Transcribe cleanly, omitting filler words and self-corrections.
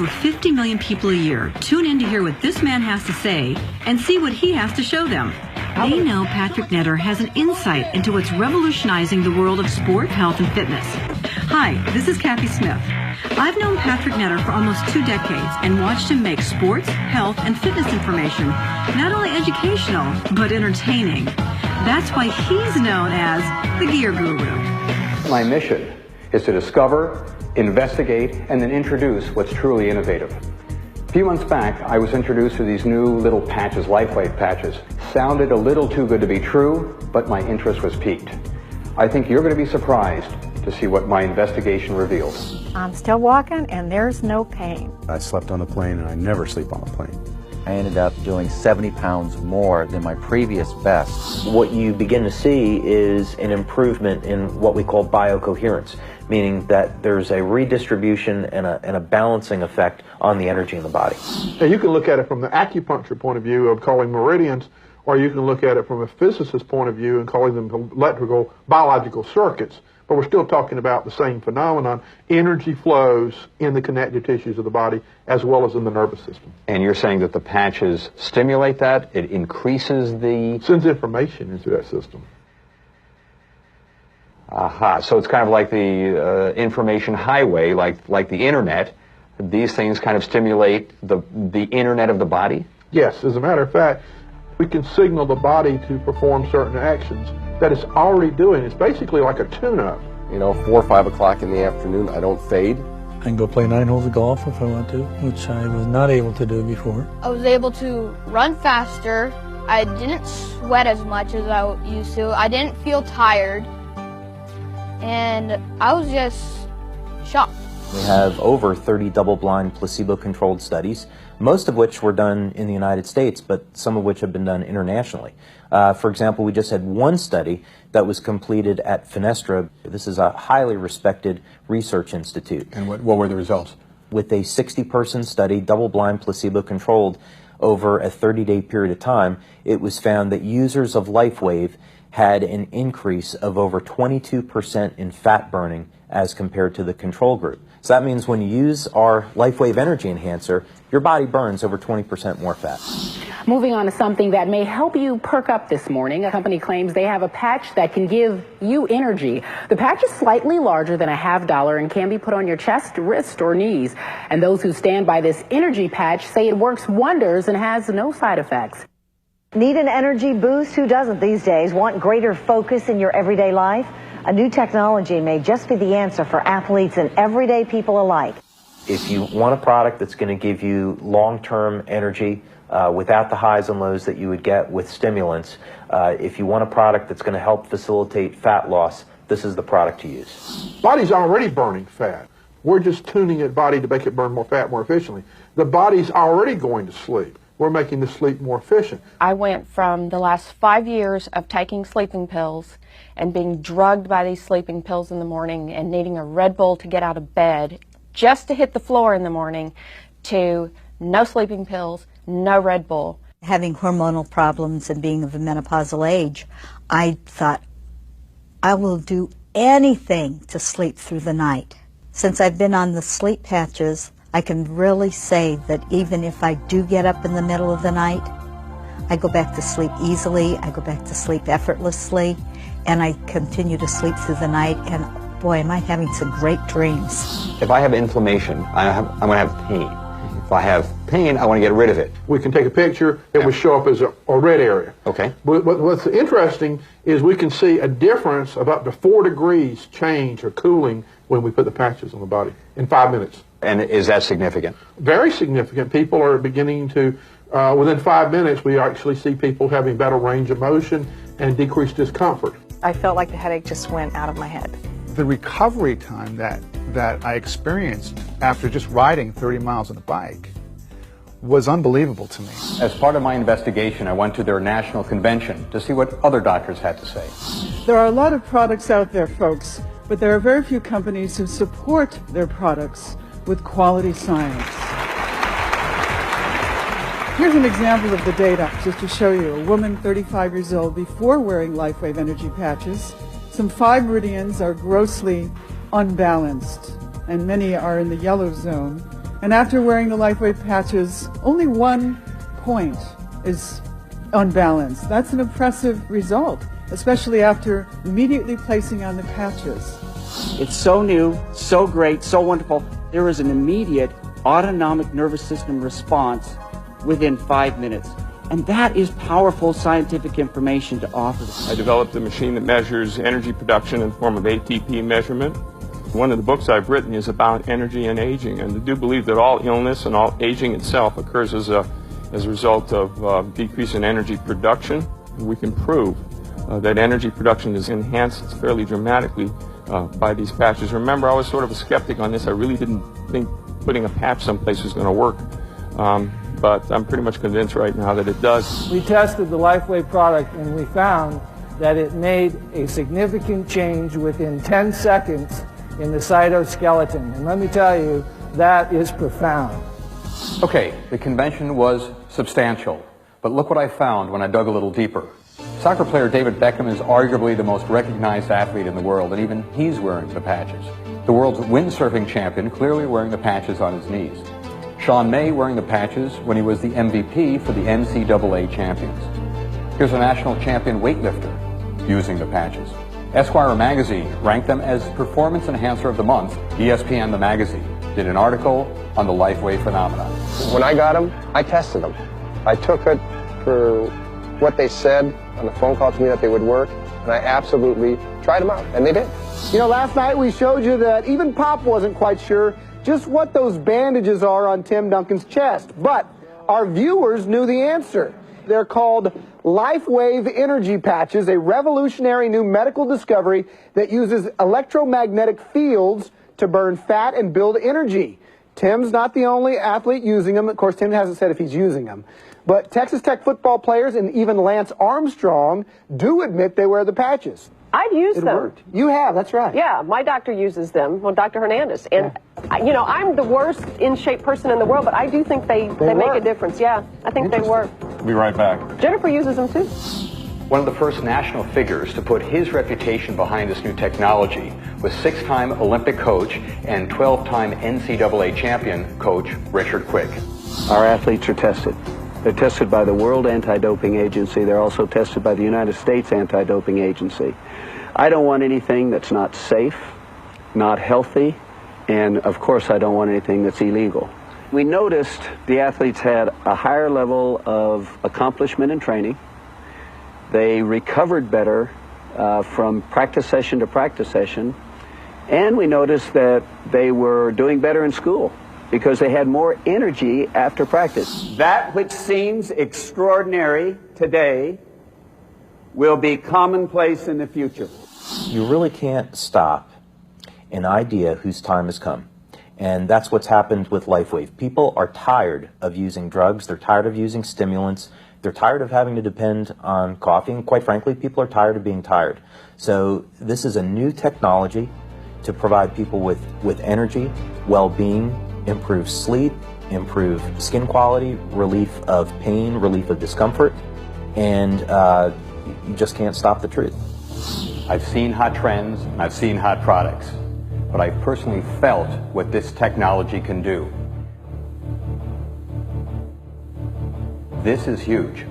over 50 million people a year tune in to hear what this man has to say and see what he has to show them. They know Patrick Netter has an insight into what's revolutionizing the world of sport, health, and fitness. Hi, this is Kathy Smith. I've known Patrick Netter for almost 2 decades and watched him make sports, health, and fitness information not only educational, but entertaining. That's why he's known as the Gear Guru. My mission is to discover, investigate, and then introduce what's truly innovative. A few months back, I was introduced to these new little patches, LifeWave patches. Sounded a little too good to be true, but my interest was piqued. I think you're going to be surprised to see what my investigation reveals. I'm still walking and there's no pain. I slept on the plane and I never sleep on the plane. I ended up doing 70 pounds more than my previous best. What you begin to see is an improvement in what we call biocoherence, meaning that there's a redistribution and a balancing effect on the energy in the body. Now you can look at it from the acupuncture point of view of calling meridians, or you can look at it from a physicist's point of view and calling them electrical, biological circuits. But we're still talking about the same phenomenon. Energy flows in the connective tissues of the body as well as in the nervous system. And you're saying that the patches stimulate that? It increases the... Sends information into that system. Aha, so it's kind of like the information highway, like the internet. These things kind of stimulate the internet of the body? Yes, as a matter of fact, we can signal the body to perform certain actions that it's already doing. It's basically like a tune-up. You know, 4 or 5 o'clock in the afternoon, I don't fade. I can go play 9 holes of golf if I want to, which I was not able to do before. I was able to run faster. I didn't sweat as much as I used to. I didn't feel tired. And I was just shocked. We have over 30 double-blind placebo-controlled studies, most of which were done in the United States, but some of which have been done internationally. For example, we just had one study that was completed at Fenestra. This is a highly respected research institute. And what were the results? With a 60-person study, double-blind placebo-controlled, over a 30-day period of time, it was found that users of LifeWave had an increase of over 22% in fat burning as compared to the control group. So that means when you use our LifeWave Energy Enhancer, your body burns over 20% more fat. Moving on to something that may help you perk up this morning. A company claims they have a patch that can give you energy. The patch is slightly larger than a $50 and can be put on your chest, wrist, or knees. And those who stand by this energy patch say it works wonders and has no side effects. Need an energy boost? Who doesn't these days? Want greater focus in your everyday life? A new technology may just be the answer for athletes and everyday people alike. If you want a product that's going to give you long-term energy without the highs and lows that you would get with stimulants, if you want a product that's going to help facilitate fat loss, this is the product to use. Body's already burning fat. We're just tuning the body to make it burn more fat more efficiently. The body's already going to sleep. We're making the sleep more efficient. I went from the last 5 years of taking sleeping pills and being drugged by these sleeping pills in the morning and needing a Red Bull to get out of bed just to hit the floor in the morning to no sleeping pills, no Red Bull. Having hormonal problems and being of the menopausal age, I thought, I will do anything to sleep through the night. Since I've been on the sleep patches, I can really say that even if I do get up in the middle of the night, I go back to sleep easily, I go back to sleep effortlessly, and I continue to sleep through the night, and boy, am I having some great dreams. If I have inflammation, I'm going to have pain. If I have pain, I want to get rid of it. We can take a picture, it will show up as a red area. Okay. But what's interesting is we can see a difference of up to 4 degrees change or cooling when we put the patches on the body in 5 minutes. And is that significant? Very significant. People are beginning to, within 5 minutes, we actually see people having better range of motion and decreased discomfort. I felt like the headache just went out of my head. The recovery time that I experienced after just riding 30 miles on a bike was unbelievable to me. As part of my investigation, I went to their national convention to see what other doctors had to say. There are a lot of products out there, folks, but there are very few companies who support their products with quality science. Here's an example of the data, just to show you. A woman 35 years old before wearing LifeWave energy patches. Some 5 meridians are grossly unbalanced, and many are in the yellow zone. And after wearing the LifeWave patches, only 1 point is unbalanced. That's an impressive result, especially after immediately placing on the patches. It's so new, so great, so wonderful. There is an immediate autonomic nervous system response within 5 minutes. And that is powerful scientific information to offer. I developed a machine that measures energy production in the form of ATP measurement. One of the books I've written is about energy and aging, and I do believe that all illness and all aging itself occurs as a result of decrease in energy production. We can prove that energy production is enhanced fairly dramatically by these patches. Remember, I was sort of a skeptic on this. I really didn't think putting a patch someplace was going to work. But I'm pretty much convinced right now that it does. We tested the LifeWave product and we found that it made a significant change within 10 seconds in the cytoskeleton. And let me tell you, that is profound. Okay, the convention was substantial, but look what I found when I dug a little deeper. Soccer player David Beckham is arguably the most recognized athlete in the world, and even he's wearing the patches. The world's windsurfing champion clearly wearing the patches on his knees. Sean May wearing the patches when he was the MVP for the NCAA champions. Here's a national champion weightlifter using the patches. Esquire magazine ranked them as Performance Enhancer of the Month. ESPN, the magazine, did an article on the LifeWave phenomenon. When I got them, I tested them. I took it for what they said on the phone call to me that they would work, and I absolutely tried them out, and they did. You know, last night we showed you that even Pop wasn't quite sure just what those bandages are on Tim Duncan's chest, but our viewers knew the answer. They're called LifeWave Energy Patches, a revolutionary new medical discovery that uses electromagnetic fields to burn fat and build energy. Tim's not the only athlete using them. Of course, Tim hasn't said if he's using them. But Texas Tech football players and even Lance Armstrong do admit they wear the patches. I've used them. It worked. You have, that's right. Yeah, my doctor uses them, well, Dr. Hernandez. And, you know, I'm the worst in-shape person in the world, but I do think they make a difference. Yeah, I think they work. We'll be right back. Jennifer uses them, too. One of the first national figures to put his reputation behind this new technology was 6-time Olympic coach and 12-time NCAA champion coach Richard Quick. Our athletes are tested. They're tested by the World Anti-Doping Agency. They're also tested by the United States Anti-Doping Agency. I don't want anything that's not safe, not healthy, and of course I don't want anything that's illegal. We noticed the athletes had a higher level of accomplishment in training. They recovered better from practice session to practice session, and we noticed that they were doing better in school because they had more energy after practice. That which seems extraordinary today will be commonplace in the future. You really can't stop an idea whose time has come. And that's what's happened with LifeWave. People are tired of using drugs. They're tired of using stimulants. They're tired of having to depend on coffee. And quite frankly, people are tired of being tired. So this is a new technology to provide people with energy, well-being, improved sleep, improved skin quality, relief of pain, relief of discomfort. And you just can't stop the truth. I've seen hot trends, and I've seen hot products, but I've personally felt what this technology can do. This is huge.